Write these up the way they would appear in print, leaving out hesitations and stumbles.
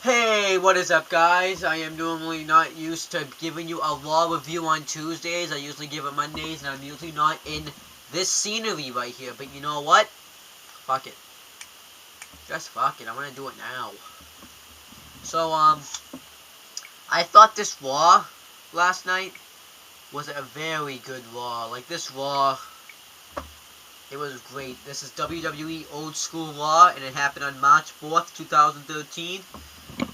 Hey, what is up, guys? I am normally not used to giving you a Raw review on Tuesdays. I usually give it Mondays, and I'm usually not in this scenery right here. But you know what? Fuck it. Just fuck it. I'm gonna do it now. So, I thought this Raw last night was a very good Raw. Like, this Raw, it was great. This is WWE Old School RAW, and it happened on March 4th, 2013.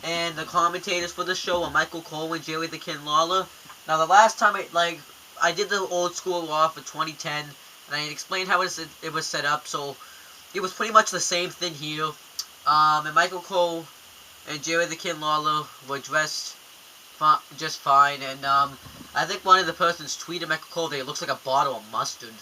And the commentators for the show are Michael Cole and Jerry the King Lawler. Now, the last time I did the Old School RAW for 2010, and I explained how it was set up, so it was pretty much the same thing here. And Michael Cole and Jerry the King Lawler were dressed just fine, and I think one of the persons tweeted Michael Cole that it looks like a bottle of mustard.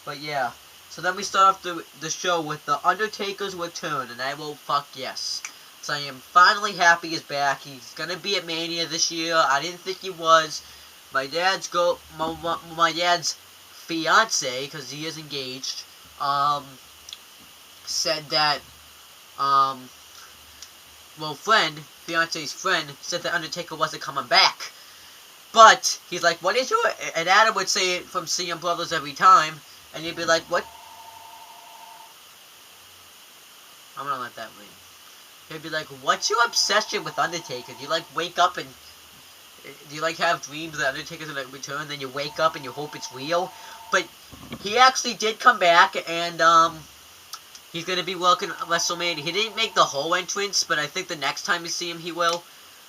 But yeah, so then we start off the show with The Undertaker's return, and I will fuck yes. So I am finally happy he's back. He's gonna be at Mania this year. I didn't think he was. My dad's fiance, because he is engaged, said that fiance's friend said that Undertaker wasn't coming back. But he's like, what is your? And Adam would say it from CM Brothers every time, and he'd be like, what? I'm gonna let that ring. He'd be like, what's your obsession with Undertaker? Do you like wake up and do you like have dreams that Undertaker's gonna return, then you wake up and you hope it's real? But he actually did come back, and he's gonna be working at WrestleMania. He didn't make the whole entrance, but I think the next time you see him, he will.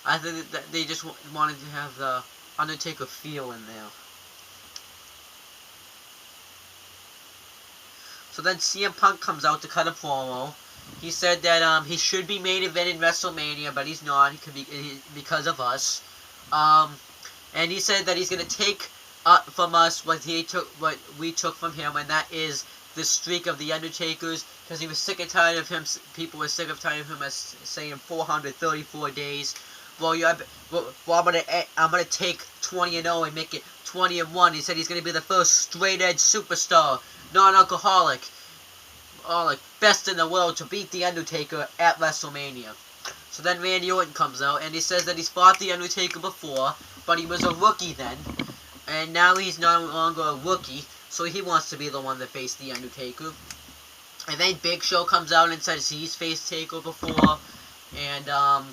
I think that they just wanted to have the Undertaker feel in there. So then CM Punk comes out to cut a promo. He said that he should be main event in WrestleMania, but he's not. He could be because of us. And he said that he's gonna take from us what we took from him, and that is the streak of the Undertakers, because he was sick and tired of him. People were sick and tired of him as saying 434 days. Well, I'm gonna take 20-0 and make it 20-1. He said he's gonna be the first straight edge superstar, non-alcoholic, like best in the world to beat the Undertaker at WrestleMania. So then Randy Orton comes out and he says that he's fought the Undertaker before, but he was a rookie then, and now he's no longer a rookie, so he wants to be the one that faced the Undertaker. And then Big Show comes out and says he's faced Taker before, and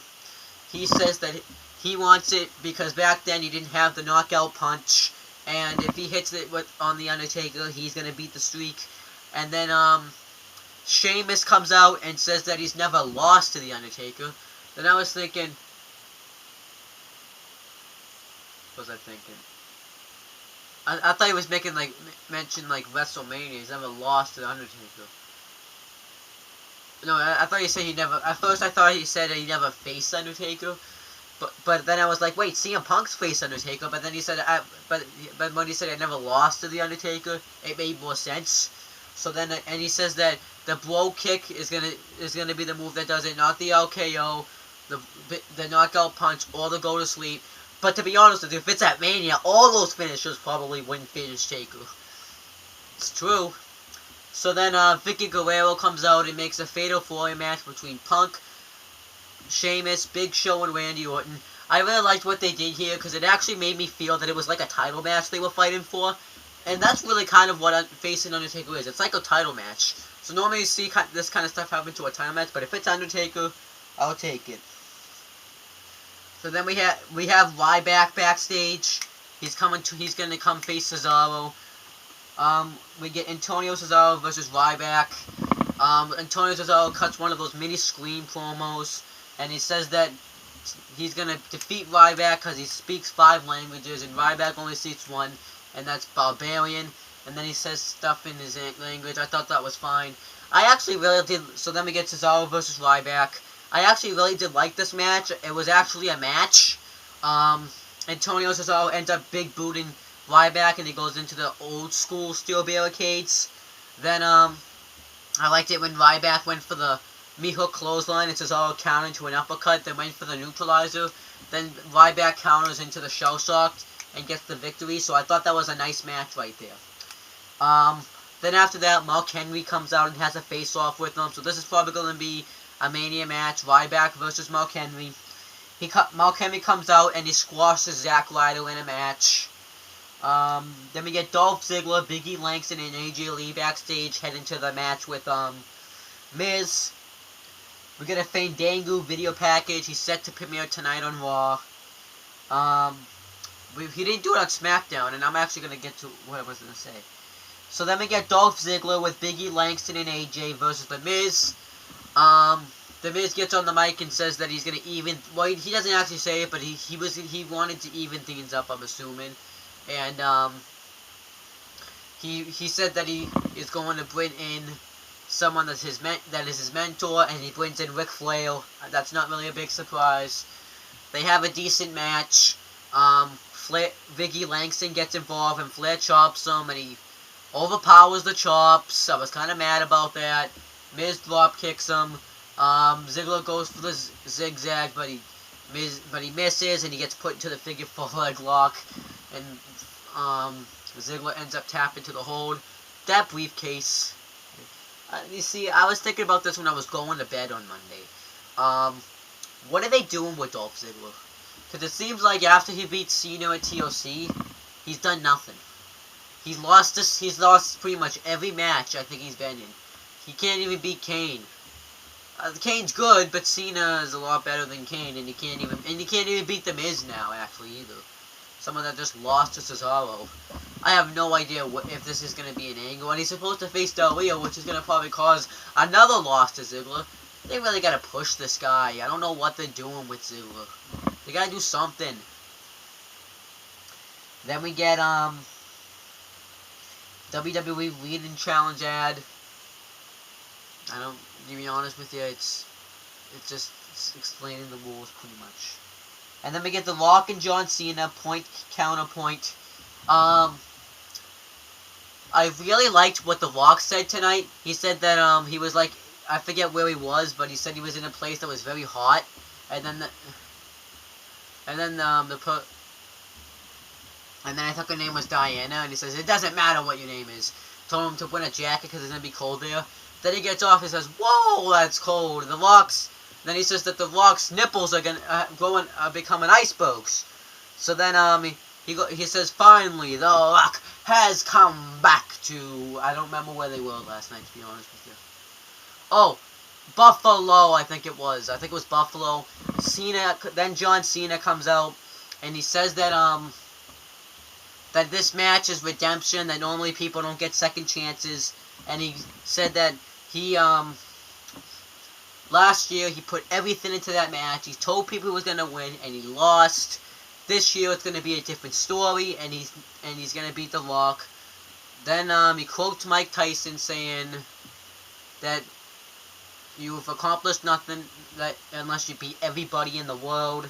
he says that he wants it because back then he didn't have the knockout punch, and if he hits it on the Undertaker, he's gonna beat the streak. And then Sheamus comes out and says that he's never lost to the Undertaker. Then I was thinking, what was I thinking? I thought he was making mention WrestleMania. He's never lost to the Undertaker. No, I thought he said he never. At first, I thought he said that he never faced Undertaker, but then I was like, wait, CM Punk's faced Undertaker. But then he said, but when he said I never lost to the Undertaker, it made more sense. So then, and he says that the blow kick is gonna be the move that does it, not the RKO, the knockout punch, or the go to sleep. But to be honest with you, if it's at Mania, all those finishers probably wouldn't finish Taker. It's true. So then Vicky Guerrero comes out and makes a fatal 4-way match between Punk, Sheamus, Big Show, and Randy Orton. I really liked what they did here because it actually made me feel that it was like a title match they were fighting for. And that's really kind of what facing Undertaker is. It's like a title match. So normally you see this kind of stuff happen to a title match, but if it's Undertaker, I'll take it. So then we have Ryback backstage. He's gonna come face Cesaro. We get Antonio Cesaro versus Ryback. Antonio Cesaro cuts one of those mini scream promos, and he says that he's gonna defeat Ryback because he speaks 5 languages, and Ryback only speaks 1, and that's Barbarian. And then he says stuff in his language. I thought that was fine. I actually really did. So then we get Cesaro versus Ryback. I actually really did like this match. It was actually a match. Antonio Cesaro ends up big booting Ryback, and he goes into the old school steel barricades. Then I liked it when Ryback went for the meat hook clothesline and Cesaro countered into an uppercut, then went for the neutralizer. Then Ryback counters into the shell shocked and gets the victory. So I thought that was a nice match right there. Then after that, Mark Henry comes out and has a face-off with him. So this is probably going to be a Mania match, Ryback versus Mark Henry. Mark Henry comes out and he squashes Zack Ryder in a match. Then we get Dolph Ziggler, Big E Langston, and AJ Lee backstage heading to the match with Miz. We get a Fandango video package. He's set to premiere tonight on Raw. He didn't do it on SmackDown, and I'm actually going to get to what I was going to say. So then we get Dolph Ziggler with Big E Langston and AJ versus The Miz. The Miz gets on the mic and says that he's going to even... Well, he doesn't actually say it, but he wanted to even things up, I'm assuming. And he said that he is going to bring in someone that is his mentor, and he brings in Ric Flair. That's not really a big surprise. They have a decent match. Big E Langston gets involved, and Flair chops him, and he overpowers the chops. I was kind of mad about that. Miz drop kicks him. Ziggler goes for the zigzag, but he misses, and he gets put into the figure 4 leg lock, and Ziggler ends up tapping to the hold. That briefcase. You see, I was thinking about this when I was going to bed on Monday. What are they doing with Dolph Ziggler? Because it seems like after he beat Cena at TLC, he's done nothing. He's lost pretty much every match I think he's been in. He can't even beat Kane. Kane's good, but Cena is a lot better than Kane, and he can't even beat The Miz now, actually, either. Someone that just lost to Cesaro. I have no idea if this is going to be an angle, and he's supposed to face Del Rio, which is going to probably cause another loss to Ziggler. They really got to push this guy. I don't know what they're doing with Ziggler. They got to do something. Then we get WWE Leading Challenge ad. To be honest with you, it's just explaining the rules pretty much. And then we get The Rock and John Cena, point, counterpoint. I really liked what The Rock said tonight. He said that, he was like, I forget where he was, but he said he was in a place that was very hot. And then I think her name was Diana, and he says, it doesn't matter what your name is. Told him to win a jacket because it's going to be cold there. Then he gets off and says, whoa, that's cold. Then he says that The Rock's nipples are becoming icebergs. So then he says, finally, The Rock has come back to... I don't remember where they were last night, to be honest with you. Oh, Buffalo, I think it was. I think it was Buffalo. Then John Cena comes out, and he says that that this match is redemption, that normally people don't get second chances, and he said that he, last year he put everything into that match. He told people he was going to win, and he lost. This year it's going to be a different story, and he's going to beat The Rock. Then he quotes Mike Tyson saying that you've accomplished nothing unless you beat everybody in the world.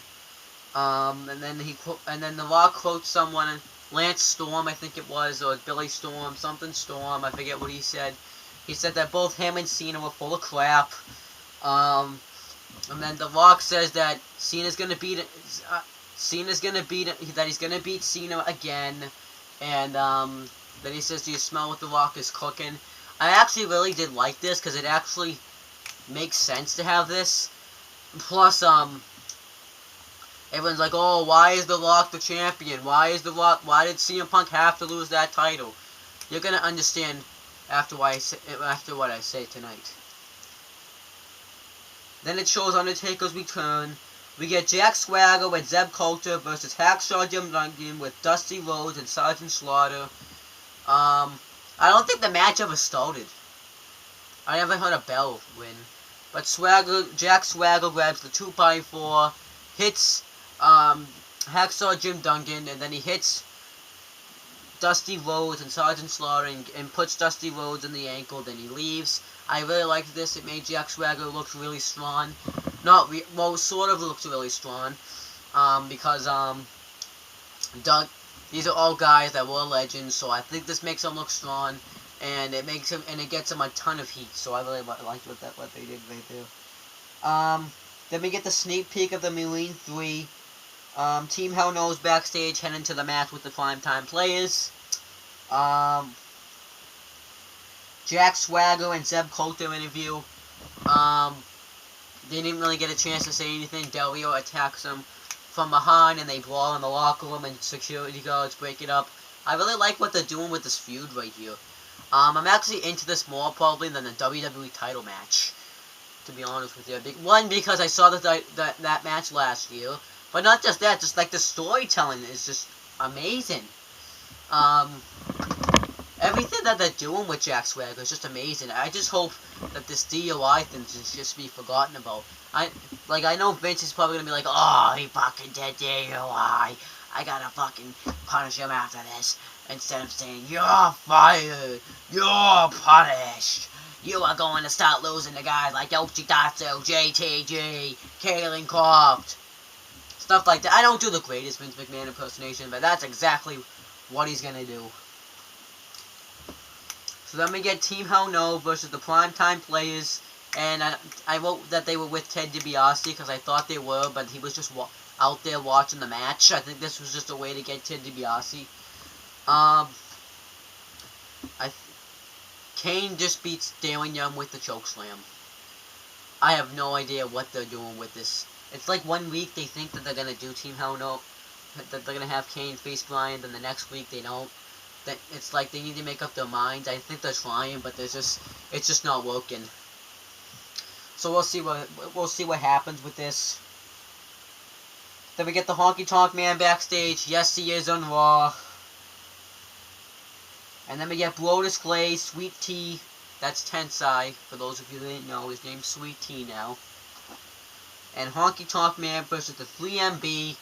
And then The Rock quotes someone, Lance Storm, I think it was, or Billy Storm, something Storm, I forget what he said. He said that both him and Cena were full of crap. And then The Rock says that he's gonna beat Cena again. And then he says, do you smell what The Rock is cooking? I actually really did like this, because it actually makes sense to have this. Plus, everyone's like, oh, why is The Rock the champion? Why did CM Punk have to lose that title? You're gonna understand after what I say tonight. Then it shows Undertaker's return. We get Jack Swagger with Zeb Coulter versus Hacksaw Jim Duggan with Dusty Rhodes and Sergeant Slaughter. I don't think the match ever started. I never heard a bell ring. But Jack Swagger grabs the 2x4, hits Hacksaw Jim Duggan, and then he hits Dusty Rhodes and Sergeant Slaughter and puts Dusty Rhodes in the ankle, then he leaves. I really liked this. It made Jack Swagger look really strong. Sort of looks really strong. Because these are all guys that were legends, so I think this makes him look strong. And it gets him a ton of heat, so I really liked what they did right there. Then we get the sneak peek of the Marine 3. Team Hell Knows backstage heading to the match with the primetime players. Jack Swagger and Zeb Coulter interview. they didn't really get a chance to say anything. Del Rio attacks them from behind, and they brawl in the locker room, and security guards break it up. I really like what they're doing with this feud right here. I'm actually into this more probably than the WWE title match, to be honest with you. One, because I saw that match last year, but not just that, just like the storytelling is just amazing. Everything that they're doing with Jack Swagger is just amazing. I just hope that this DUI thing just be forgotten about. I know Vince is probably gonna be like, oh, he fucking did DUI. I gotta fucking punish him after this. Instead of saying, you're fired. You're punished. You are going to start losing to guys like Yoshitatsu, JTG, Kalen Croft. Stuff like that. I don't do the greatest Vince McMahon impersonation, but that's exactly what he's gonna do. So then we get Team Hell No versus the Primetime Players, and I wrote that they were with Ted DiBiase because I thought they were, but he was just out there watching the match. I think this was just a way to get Ted DiBiase. Kane just beats Darren Young with the chokeslam. I have no idea what they're doing with this. It's like 1 week they think that they're gonna do Team Hell No, that they're gonna have Kane face Bryan, then the next week they don't. That it's like they need to make up their minds. I think they're trying, but it's just not working. So we'll see what happens with this. Then we get the Honky Tonk Man backstage. Yes, he is on Raw. And then we get Brodus Clay, Sweet Tea. That's Tensai. For those of you that didn't know, his name's Sweet Tea now. And Honky Tonk Man versus the 3MB.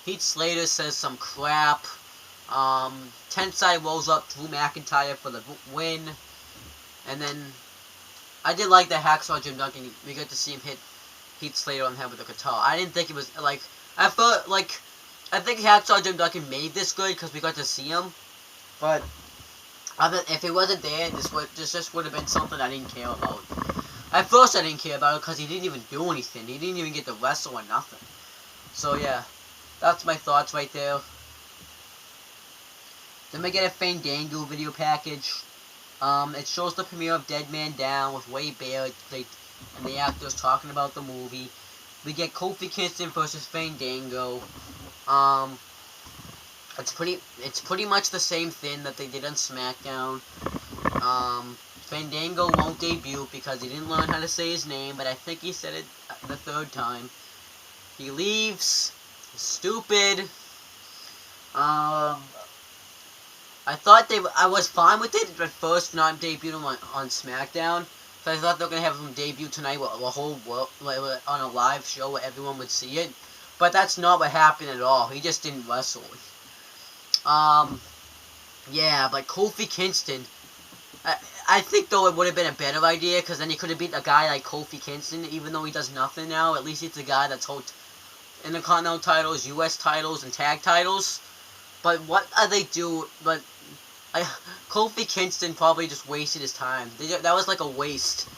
Heath Slater says some crap. Tensai rolls up Drew McIntyre for the win. And then, I did like the Hacksaw Jim Duggan. We got to see him hit Heath Slater on the head with a guitar. I didn't think it was, like, I think Hacksaw Jim Duggan made this good because we got to see him. But, if he wasn't there, this just would have been something I didn't care about. At first I didn't care about it because he didn't even do anything. He didn't even get to wrestle or nothing. So yeah, that's my thoughts right there. Then we get a Fandango video package. It shows the premiere of Dead Man Down with Wade Barrett and the actors talking about the movie. We get Kofi Kingston versus Fandango. It's pretty much the same thing that they did on SmackDown. Fandango won't debut because he didn't learn how to say his name, but I think he said it the third time. He leaves. Stupid. I was fine with it at first, not debuting on SmackDown. So I thought they were gonna have him debut tonight with a whole world, on a live show where everyone would see it. But that's not what happened at all. He just didn't wrestle. Yeah, but Kofi Kingston, I think though it would have been a better idea because then he could have beat a guy like Kofi Kingston, even though he does nothing now. At least he's a guy that's held Intercontinental titles, U.S. titles, and tag titles. But what they do? But Kofi Kingston probably just wasted his time. That was like a waste.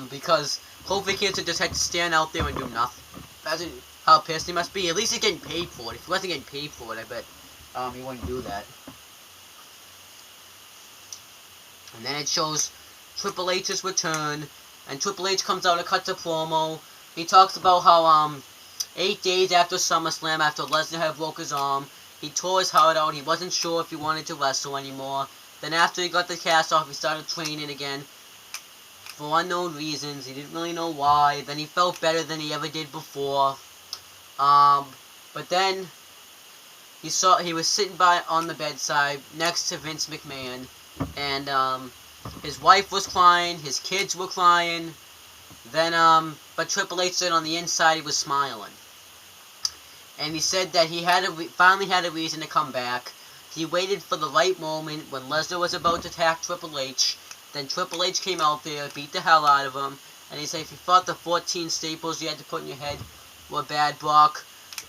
Because Kofi Kingston just had to stand out there and do nothing. That's how pissed he must be. At least he's getting paid for it. If he wasn't getting paid for it, I bet he wouldn't do that. And then it shows Triple H's return, and Triple H comes out and cuts a promo. He talks about how 8 days after SummerSlam, after Lesnar had broke his arm, he tore his heart out. He wasn't sure if he wanted to wrestle anymore. Then after he got the cast off, he started training again for unknown reasons. He didn't really know why. Then he felt better than he ever did before. But then he was sitting on the bedside next to Vince McMahon, and his wife was crying, his kids were crying. Then but Triple H said on the inside he was smiling. And he said that he finally had a reason to come back. He waited for the right moment when Lesnar was about to attack Triple H. Then Triple H came out there, beat the hell out of him. And he said if you thought the 14 staples you had to put in your head were bad, Brock,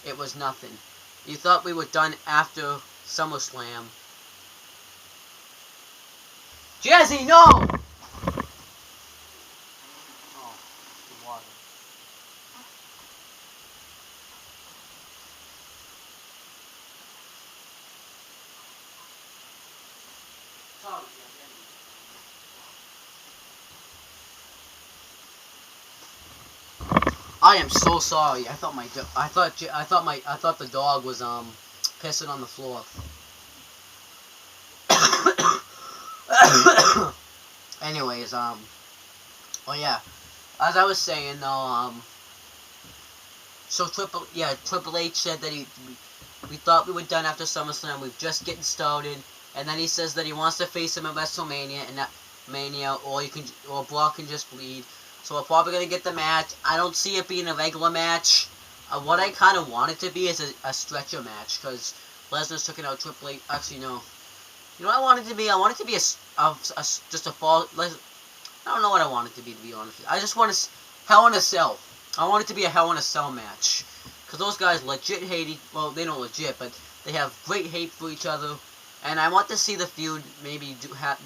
it was nothing. You thought we were done after SummerSlam. Jazzy, no! Oh, the water. Sorry, Jazzy. I am so sorry. I thought the dog was pissing on the floor. Anyways, oh yeah, as I was saying though, so Triple H said that we thought we were done after SummerSlam. We're just getting started, and then he says that he wants to face him at WrestleMania, and that Mania, or Brock can just bleed. So we're probably gonna get the match. I don't see it being a regular match. What I kind of want it to be is a stretcher match, because Lesnar's taking out Triple H. Actually, no. You know what I want it to be? I want it to be just a fall. I don't know what I want it to be honest with you. I just want Hell in a Cell. I want it to be a Hell in a Cell match. Because those guys legit hate well, they don't legit, but they have great hate for each other. And I want to see the feud maybe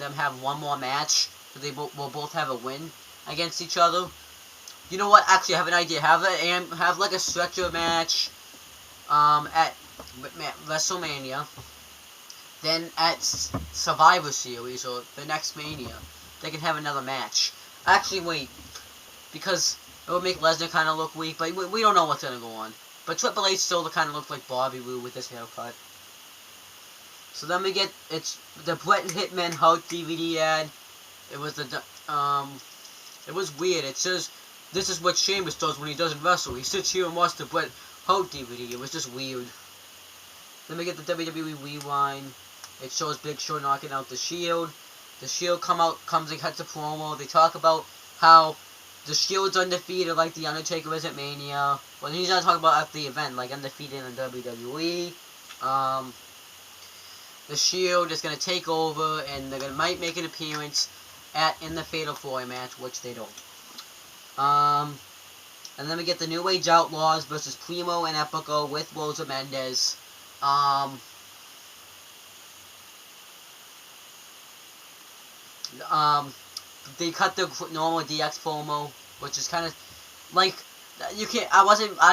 them have one more match, so they will both have a win against each other. You know what? Actually, I have an idea. Have like a stretcher match at WrestleMania. Then at Survivor Series or the next Mania, they can have another match. Actually, wait, because it would make Lesnar kind of look weak, but we don't know what's gonna go on. But Triple H still kind of looks like Bobby Roode with his haircut. So then we get it's the Bret Hitman Hart DVD ad. It was it was weird. It says this is what Sheamus does when he doesn't wrestle. He sits here and watches the Bret Hart DVD. It was just weird. Then we get the WWE Rewind. It shows Big Show knocking out the Shield. The Shield comes and cuts a promo. They talk about how the Shield's undefeated like the Undertaker is at Mania. Well, he's not talking about at the event, like undefeated in WWE. The Shield is going to take over, and they're might make an appearance in the Fatal 4-Way match, which they don't. And then we get the New Age Outlaws versus Primo and Epico with Rosa Mendes. They cut the normal DX promo, which is kind of like I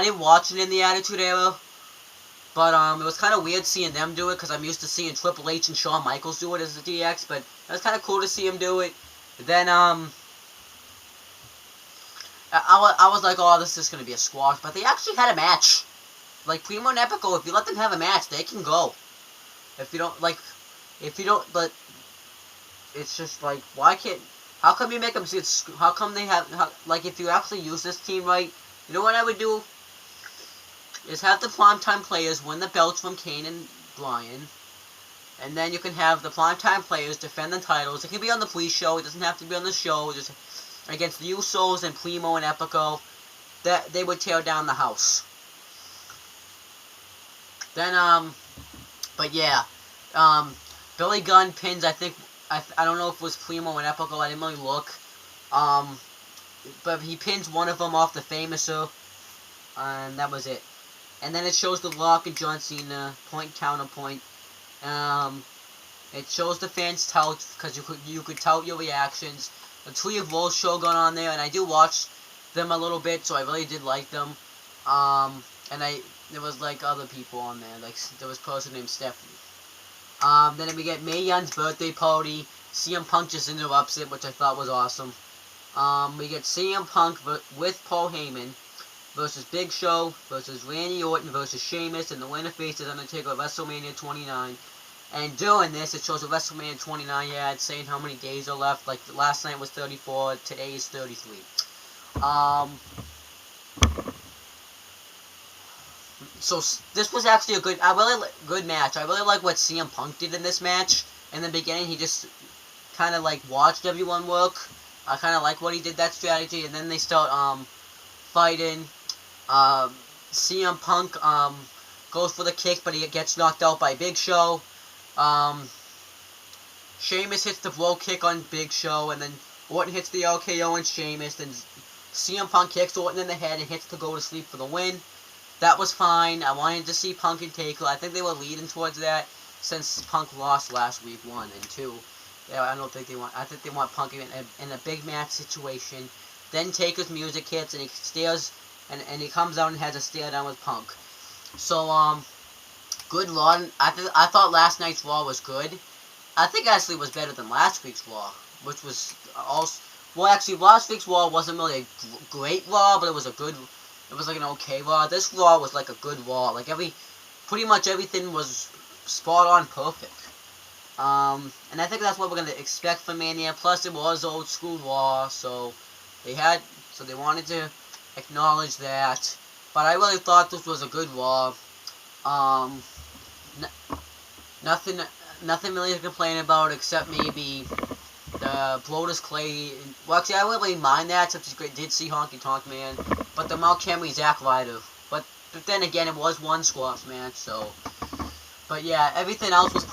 didn't watch it in the Attitude Era, but it was kind of weird seeing them do it because I'm used to seeing Triple H and Shawn Michaels do it as the DX, but it was kind of cool to see him do it. Then I was like, oh, this is gonna be a squash, but they actually had a match. Like Primo and Epico, if you let them have a match, they can go. If you don't, but it's just like, why can't, how come you make them, how come they have, like, if you actually use this team right, you know what I would do? Is have the primetime players win the belts from Kane and Bryan, and then you can have the primetime players defend the titles. It can be on the pre-show, it doesn't have to be on the show, just against the Usos and Primo and Epico, that they would tear down the house. Then, but yeah, Billy Gunn pins, I think, I don't know if it was Primo and Epico, I didn't really look, but he pins one of them off the Famouser, and that was it. And then it shows The Rock and John Cena, point, counterpoint. It shows the fans tout, because you could tout your reactions. The Tree of Woe Shogun on there, and I do watch them a little bit, so I really did like them. And there was like other people on there, like there was a person named Stephanie. Then we get Mae Young's birthday party. CM Punk just interrupts it, which I thought was awesome. We get CM Punk with Paul Heyman versus Big Show versus Randy Orton versus Sheamus, and the winner faces Undertaker at WrestleMania 29. And during this, it shows a WrestleMania 29 ad saying how many days are left. Like last night was 34, today is 33. So this was actually a good match. I really like what CM Punk did in this match. In the beginning, he just kind of like watched everyone work. I kind of like what he did, that strategy, and then they start fighting. CM Punk goes for the kick, but he gets knocked out by Big Show. Sheamus hits the blow kick on Big Show, and then Orton hits the RKO on Sheamus. Then CM Punk kicks Orton in the head and hits to go to sleep for the win. That was fine. I wanted to see Punk and Taker. I think they were leading towards that since Punk lost last week, 1 and 2. Yeah, I think they want Punk in a big match situation. Then Taker's music hits and he stares and he comes out and has a stare down with Punk. So good Raw. I thought last night's Raw was good. I think actually it was better than last week's Raw, which was also, well, actually last week's Raw wasn't really a great Raw, but it was a good. it was like an okay Raw. This Raw was like a good Raw. Like pretty much everything was spot on perfect. And I think that's what we're gonna expect from Mania. Plus, it was Old School RAW, so they wanted to acknowledge that. But I really thought this was a good Raw. Um, nothing really to complain about except maybe the Brodus Clay. Well, actually, I wouldn't really mind that since we did see Honky Tonk Man. But the Mark Henry Zack Ryder. But then again, it was one squash match, so. But yeah, everything else was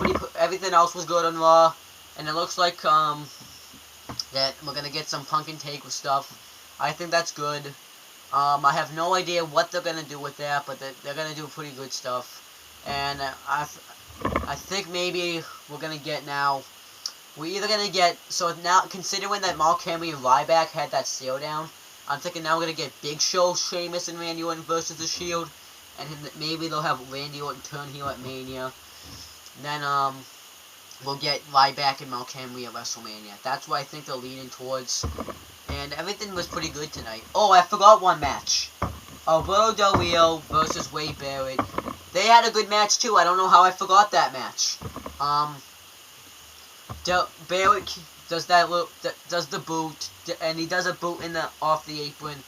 good on Raw, and it looks like that we're gonna get some Punk and Taker stuff. I think that's good. I have no idea what they're gonna do with that, but they're gonna do pretty good stuff. And I think maybe we're gonna get now. We're either gonna get now considering that Mark Henry and Ryback had that stare down, I'm thinking now we're gonna get Big Show, Sheamus, and Randy Orton versus the Shield. And maybe they'll have Randy Orton turn heel at Mania. And then, we'll get Ryback and Mark Henry at WrestleMania. That's what I think they're leaning towards. And everything was pretty good tonight. Oh, I forgot one match. Alberto Del Rio versus Wade Barrett. They had a good match, too. I don't know how I forgot that match. Barrett does the boot, and he does a boot off the apron.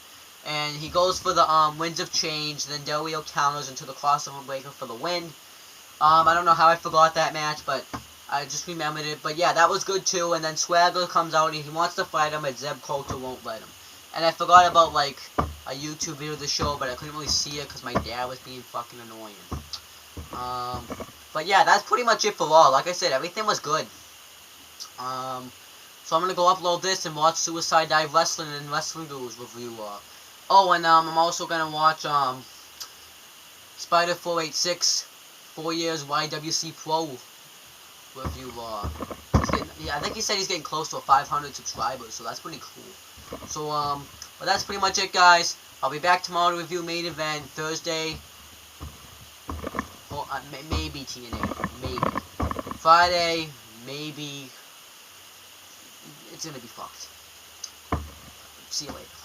And he goes for the Winds of Change, then Del Rio counters into the crossover breaker for the win. I don't know how I forgot that match, but I just remembered it. But yeah, that was good too. And then Swagger comes out and he wants to fight him, but Zeb Coulter won't let him. And I forgot about like a YouTube video of the show, but I couldn't really see it because my dad was being fucking annoying. But yeah, that's pretty much it for Raw. Like I said, everything was good. So I'm gonna go upload this and watch Suicide Dive Wrestling and Wrestling Gurus review Raw. Oh, and I'm also gonna watch Spider 486 4 years YWC Pro review Raw. I think he said he's getting close to 500 subscribers, so that's pretty cool. So but that's pretty much it, guys. I'll be back tomorrow to review Main Event Thursday. Or maybe TNA, maybe Friday, maybe. It's gonna be fucked. See you later.